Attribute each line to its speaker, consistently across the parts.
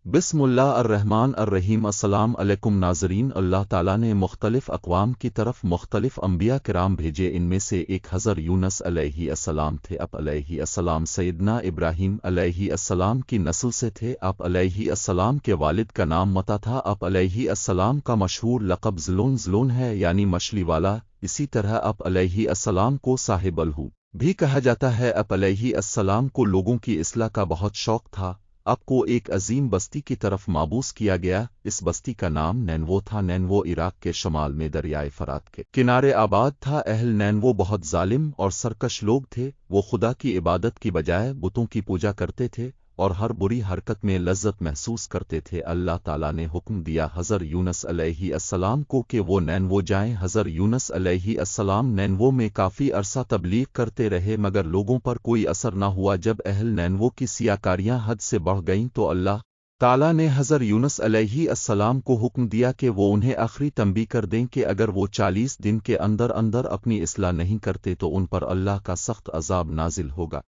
Speaker 1: بسم اللہ الرحمن الرحیم۔ السلام علیکم ناظرین، اللہ تعالیٰ نے مختلف اقوام کی طرف مختلف انبیاء کرام بھیجے، ان میں سے ایک حضرت یونس علیہ السلام تھے۔ آپ علیہ السلام سیدنا ابراہیم علیہ السلام کی نسل سے تھے۔ آپ علیہ السلام کے والد کا نام متا تھا۔ آپ علیہ السلام کا مشہور لقب ذلون ہے، یعنی مچھلی والا۔ اسی طرح آپ علیہ السلام کو صاحب الہو بھی کہا جاتا ہے۔ آپ علیہ السلام کو لوگوں کی اصلاح کا بہت شوق تھا۔ آپ کو ایک عظیم بستی کی طرف مابوس کیا گیا۔ اس بستی کا نام نینوو تھا۔ نینوو عراق کے شمال میں دریائے فرات کے کنارے آباد تھا۔ اہل نینوو بہت ظالم اور سرکش لوگ تھے۔ وہ خدا کی عبادت کی بجائے بتوں کی پوجا کرتے تھے اور ہر بری حرکت میں لذت محسوس کرتے تھے۔ اللہ تعالیٰ نے حکم دیا حضرت یونس علیہ السلام کو کہ وہ نینوو جائیں۔ حضرت یونس علیہ السلام نینوو میں کافی عرصہ تبلیغ کرتے رہے، مگر لوگوں پر کوئی اثر نہ ہوا۔ جب اہل نینوو کی سیاکاریاں حد سے بڑھ گئیں تو اللہ تعالیٰ نے حضرت یونس علیہ السلام کو حکم دیا کہ وہ انہیں آخری تنبیہ کر دیں کہ اگر وہ 40 دن کے اندر اندر اپنی اصلاح نہیں کرتے تو ان پر اللہ کا سخت عذاب نازل ہوگا۔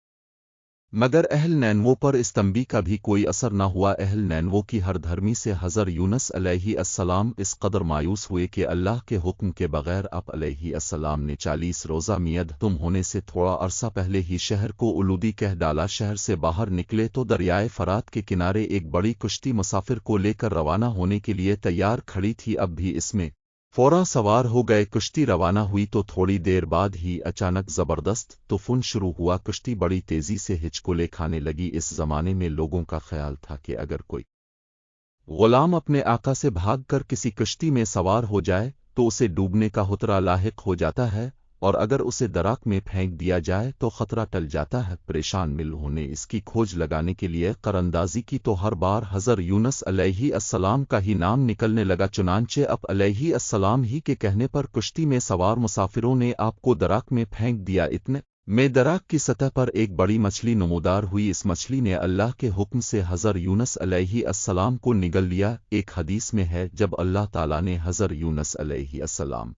Speaker 1: مگر اہل نینوو پر اس تنبیہ کا بھی کوئی اثر نہ ہوا۔ اہل نینوو کی ہر دھرمی سے حضرت یونس علیہ السلام اس قدر مایوس ہوئے کہ اللہ کے حکم کے بغیر آپ علیہ السلام نے 40 روزہ میعاد ختم ہونے سے تھوڑا عرصہ پہلے ہی شہر کو آلودہ کہہ ڈالا۔ شہر سے باہر نکلے تو دریائے فرات کے کنارے ایک بڑی کشتی مسافر کو لے کر روانہ ہونے کے لیے تیار کھڑی تھی۔ اب بھی اس میں فوراً سوار ہو گئے۔ کشتی روانہ ہوئی تو تھوڑی دیر بعد ہی اچانک زبردست طوفان شروع ہوا۔ کشتی بڑی تیزی سے ہچکولے کھانے لگی۔ اس زمانے میں لوگوں کا خیال تھا کہ اگر کوئی غلام اپنے آقا سے بھاگ کر کسی کشتی میں سوار ہو جائے تو اسے ڈوبنے کا خطرہ لاحق ہو جاتا ہے، اور اگر اسے دراق میں پھینک دیا جائے تو خطرہ ٹل جاتا ہے۔ پریشان ملوں نے اس کی کھوج لگانے کے لیے قراندازی کی تو ہر بار حضرت یونس علیہ السلام کا ہی نام نکلنے لگا۔ چنانچہ آپ علیہ السلام ہی کے کہنے پر کشتی میں سوار مسافروں نے آپ کو دراق میں پھینک دیا۔ اتنے میں دراق کی سطح پر ایک بڑی مچھلی نمودار ہوئی۔ اس مچھلی نے اللہ کے حکم سے حضرت یونس علیہ السلام کو نگل لیا۔ ایک حدیث میں ہے جب اللہ تعالیٰ نے حضرت یونس علیہ السلام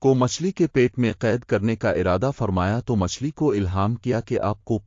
Speaker 1: کو مچھلی کے پیٹ میں قید کرنے کا ارادہ فرمایا تو مچھلی کو الہام کیا کہ آپ کو